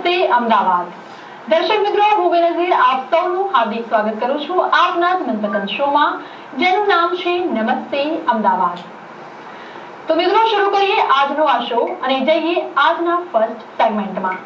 નમસ્તે અમદાવાદ દર્શક મિત્રો, હું બેનઝીર આપ સૌનું હાર્દિક સ્વાગત કરું છું આપના જ મનપસંદ શોમાં, જેનું નામ છે નમસ્તે અમદાવાદ। તો મિત્રો, શરૂ કરીએ આજનો આ શો અને જઈએ આજના ફર્સ્ટ સેગમેન્ટમાં।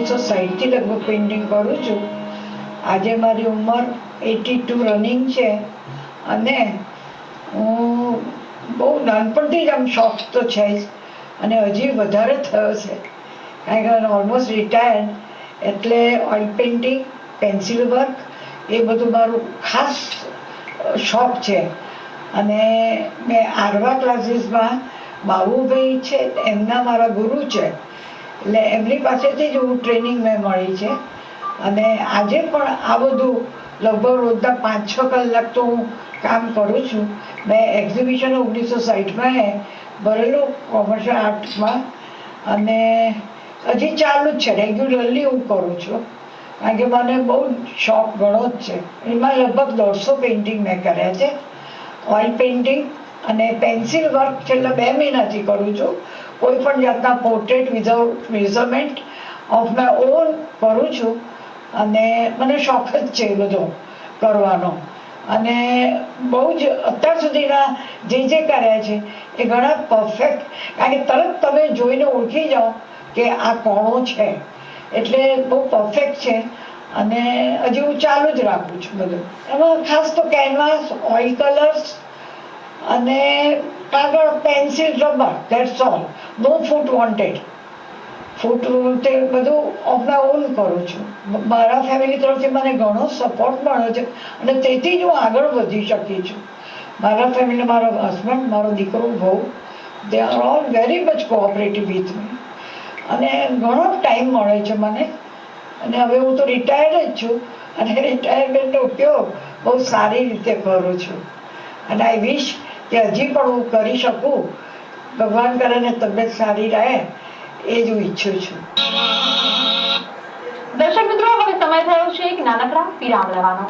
1960 થી લગભગ પેઇન્ટિંગ કરું છું. આજે મારી ઉંમર 82 રનિંગ છે અને હું બહુ નાનપણથી જ આમ શોખ તો છે જ અને હજી વધારે થયો છે કારણ કે ઓલમોસ્ટ રિટાયર્ડ. એટલે ઓઇલ પેઇન્ટિંગ, પેન્સિલ વર્ક એ બધું મારું ખાસ શોખ છે. અને મેં આરવા ક્લાસીસમાં બાબુભાઈ છે એમના મારા ગુરુ છે, એટલે એમની પાસેથી જ હું ટ્રેનિંગ મેં મળી છે. અને આજે પણ આ બધું લગભગ રોજના 5-6 કલાક તો હું કામ કરું છું. મેં એક્ઝિબિશન 1960માં ભરેલું કોમર્શિયલ આર્ટમાં અને હજી ચાલુ જ છે, રેગ્યુલરલી હું કરું છું કારણ કે મને બહુ શોખ ઘણો જ છે. એમાં લગભગ 150 પેઇન્ટિંગ મેં કર્યા છે. ઓઇલ પેઇન્ટિંગ અને પેન્સિલ વર્ક છેલ્લા 2 મહિનાથી કરું છું. કોઈ પણ જાતના portrait without measurement of my own કરું છું અને મને શોખ જ છે એ બધો કરવાનો. અને બહુ જ અત્યાર સુધીના જે કર્યા છે એ ઘણા પરફેક્ટ, કારણ કે તરત તમે જોઈને ઓળખી જાઓ કે આ કોણો છે, એટલે બહુ પરફેક્ટ છે. અને હજી હું ચાલુ જ રાખું છું બધું. એમાં ખાસ તો કેનવાસ, ઓઇલ કલર્સ અને કાગળ, pencil, rubber, that's all. No foot wanted. Foot તે બધું ઓફ માય ઓન કરું છું. મારા ફેમિલી તરફથી મને ઘણો સપોર્ટ મળ્યો છે અને તેથી જ હું આગળ વધી શકી છું. મારા ફેમિલી, મારો હસબન્ડ, મારો દીકરો, બહુ, they are all very much cooperative with me અને ઘણો ટાઈમ મળે છે મને. અને હવે હું તો રિટાયર્ડ જ છું અને રિટાયરમેન્ટનો ઉપયોગ બહુ સારી રીતે કરું છું અને આઈ વિશ કે હજી પણ હું કરી શકું. ભગવાન કરે ને તબિયત સારી રહે એ જ હું ઈચ્છું છું. દર્શક મિત્રો, હવે સમય થયો છે એક નાનકડા વિરામ લેવાનો.